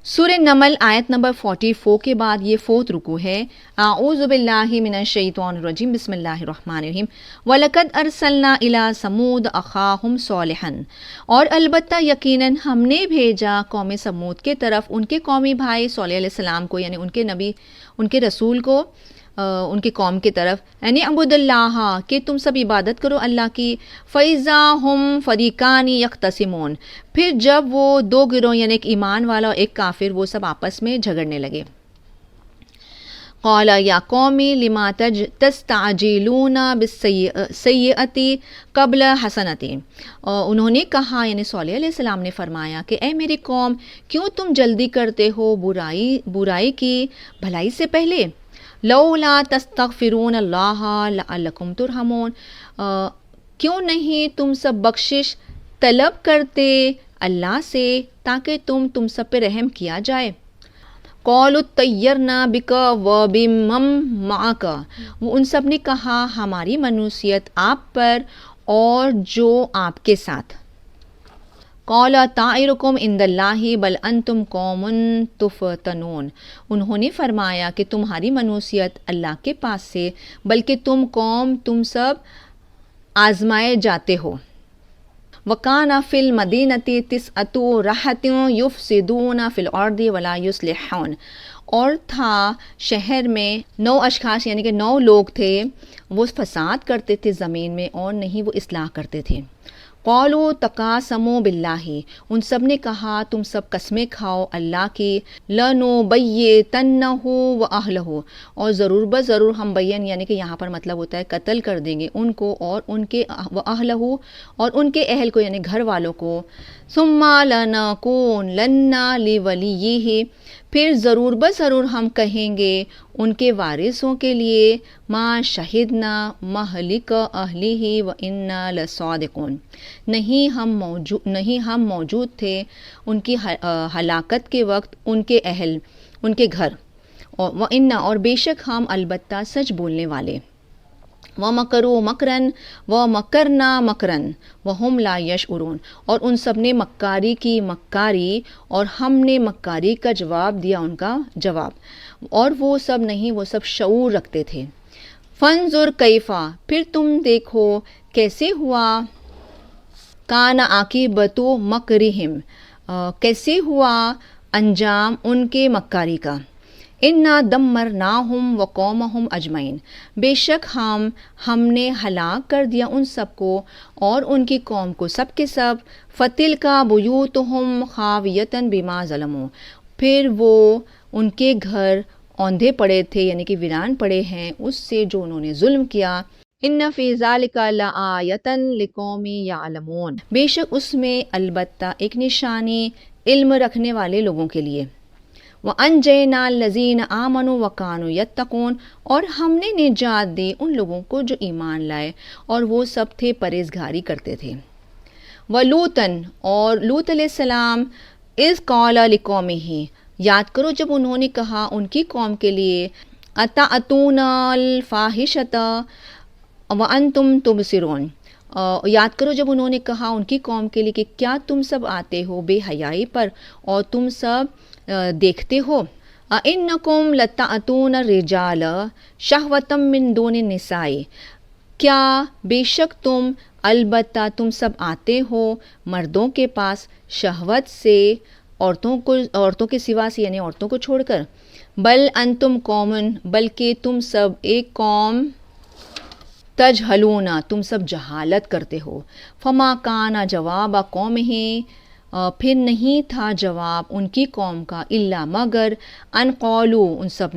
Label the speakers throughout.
Speaker 1: سورہ نمل آیت نمبر 44 کے بعد یہ فوت رکو ہے۔ اعوذ باللہ من الشیطان الرجیم، بسم اللہ الرحمن الرحیم۔ وَلَقَدْ أَرْسَلْنَا إِلَىٰ ثَمُودَ أَخَاهُمْ صَالِحًا، اور البتہ یقیناً ہم نے بھیجا قوم سمود کے طرف ان کے قومی بھائی صالح علیہ السلام کو، یعنی ان کے نبی، ان کے رسول کو، ان کی قوم کی طرف، یعنی عبد اللہ، کہ تم سب عبادت کرو اللہ کی۔ فَإِذَا هُمْ فَرِيقَانِ يَخْتَصِمُونَ، پھر جب وہ دو گروہ، یعنی ایک ایمان والا اور ایک کافر، وہ سب آپس میں جھگڑنے لگے۔ قَالَ يَا قَوْمِ لِمَ تَسْتَعْجِلُونَ بِالسَّيِّئَةِ قَبْلَ حَسَنَةٍ، انہوں نے کہا، یعنی صالح علیہ السلام نے فرمایا کہ اے میری قوم، کیوں تم جلدی کرتے ہو برائی کی بھلائی سے پہلے؟ لولا تستغفرون اللہ لعلکم ترحمون، کیوں نہیں تم سب بخشش طلب کرتے اللہ سے تاکہ تم سب پہ رحم کیا جائے۔ قالوا اطیرنا بک وبمن معک، وہ ان سب نے کہا ہماری منوسیت آپ پر اور جو آپ کے ساتھ۔ قال طائرکم عند اللہ بل انتم قوم تفتنون، انہوں نے فرمایا کہ تمہاری منوسیت اللہ کے پاس سے، بلکہ تم سب آزمائے جاتے ہو۔ وَكَانَ فِي الْمَدِينَةِ تِسْعَةُ رَهْطٍ يُفْسِدُونَ فِي الْأَرْضِ وَلَا يُصْلِحُونَ، اور تھا شہر میں 9 اشخاص، یعنی کہ 9 لوگ تھے، وہ فساد کرتے تھے زمین میں اور نہیں وہ اصلاح کرتے تھے۔ قالوا تقاسموا باللہ، ان سب نے کہا تم سب قسمیں کھاؤ اللہ کی، لنبیتنہ واہلہ، اور ضرور بضرور ہم بین، یعنی کہ یہاں پر مطلب ہوتا ہے قتل کر دیں گے ان کو اور ان کے واہلہ، اور ان کے اہل کو، یعنی گھر والوں کو۔ ثم لنقولن لولیہ، پھر ضرور بضرور ہم کہیں گے ان کے وارثوں کے لیے، ما شہدنا مہلک اہلہ وانا لصادقون، نہیں ہم موجود تھے ان کی ہلاکت کے وقت ان کے اہل، ان کے گھر، وانا، اور بے شک ہم البتہ سچ بولنے والے۔ وَمَكَرُوا مَكْرًا وَمَكَرْنَا مَكْرًا وَهُمْ لَا يَشْعُرُونَ، اور ان سب نے مکاری کی مکاری اور ہم نے مکاری کا جواب دیا ان کا جواب، اور وہ سب شعور رکھتے تھے۔ فَانظُرْ كَيْفَ، پھر تم دیکھو کیسے ہوا، کان عاقبۃ مکرہم، کیسے ہوا انجام ان کے مکاری کا۔ انا دمرناہم وقومہم اجمعین، بے شک ہم نے ہلاک کر دیا ان سب کو اور ان کی قوم کو سب کے سب۔ فتلک بیوتہم خاویۃ بما ظلموا، پھر وہ ان کے گھر اوندھے پڑے تھے، یعنی کہ ویران پڑے ہیں اس سے جو انہوں نے ظلم کیا۔ ان فی ذلک لآیۃ لقوم یعلمون، بے شک اس میں البتہ ایک نشانی علم رکھنے والے لوگوں کے لیے۔ وَأَنْجَيْنَا الَّذِينَ آمَنُوا وَكَانُوا يَتَّقُونَ، اور ہم نے نجات دی ان لوگوں کو جو ایمان لائے اور وہ سب تھے پرہیزگاری کرتے تھے۔ وَلُوطًا، اور لوط علیہ السلام، اذ قال لقومہ، یاد کرو جب انہوں نے کہا ان کی قوم کے لیے، اتأتون الفاحشۃ وانتم تبصرون، یاد کرو جب انہوں نے کہا ان کی قوم کے لیے کہ کیا تم سب آتے ہو بے حیائی پر اور تم سب دیکھتے ہو۔ اِنَّکُمْ لَتَأْتُونَ الرِّجَالَ شَهْوَةً مِّن دُونِ النِّسَاءِ، کیا بے شک تم البتہ تم سب آتے ہو مردوں کے پاس شہوت سے، عورتوں کے سوا سے، یعنی عورتوں کو چھوڑ کر۔ بل انتم قوم، بلکہ تم سب ایک قوم، تجہلون، تم سب جہالت کرتے ہو۔ فما کان جواب قومہ، پھر نہیں تھا جواب ان کی قوم کا، الا مگر ان قالوا، ان سب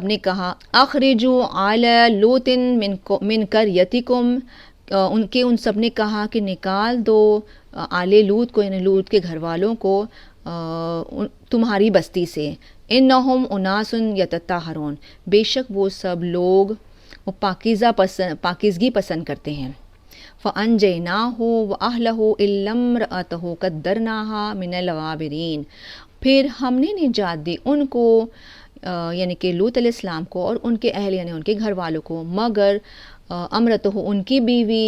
Speaker 1: نے کہا، اخرجوا آل لوط من قریتکم، ان سب نے کہا کہ نکال دو آل لوط کو، یعنی لوط کے گھر والوں کو تمہاری بستی سے۔ انہم اناس یتطہرون، بے شک وہ سب لوگ وہ پاکیزگی پسند کرتے ہیں۔ فَأَنْجَيْنَاهُ وَأَهْلَهُ إِلَّا امْرَأَتَهُ قَدَّرْنَاهَا مِنَ الْغَابِرِينَ، پھر ہم نے نجات دی ان کو، یعنی کہ لوط علیہ السلام کو اور ان کے اہل، یعنی ان کے گھر والوں کو، مگر امرتہ، ان کی بیوی،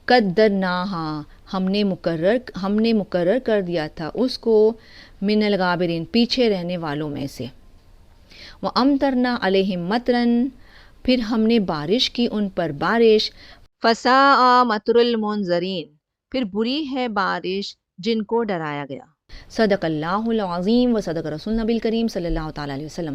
Speaker 1: قدرناہا، ہم نے مقرر کر دیا تھا اس کو من الغابرین پیچھے رہنے والوں میں سے، وَأَمْطَرْنَا عَلَيْهِمْ مَطْرًا پھر ہم نے بارش کی ان پر بارش، فَسَاءَ مَطْرُ الْمُنذَرِينَ پھر بری ہے بارش جن کو ڈرایا گیا۔ صدق اللہ العظیم و صدق رسول نبی الکریم صلی اللہ تعالیٰ علیہ وسلم۔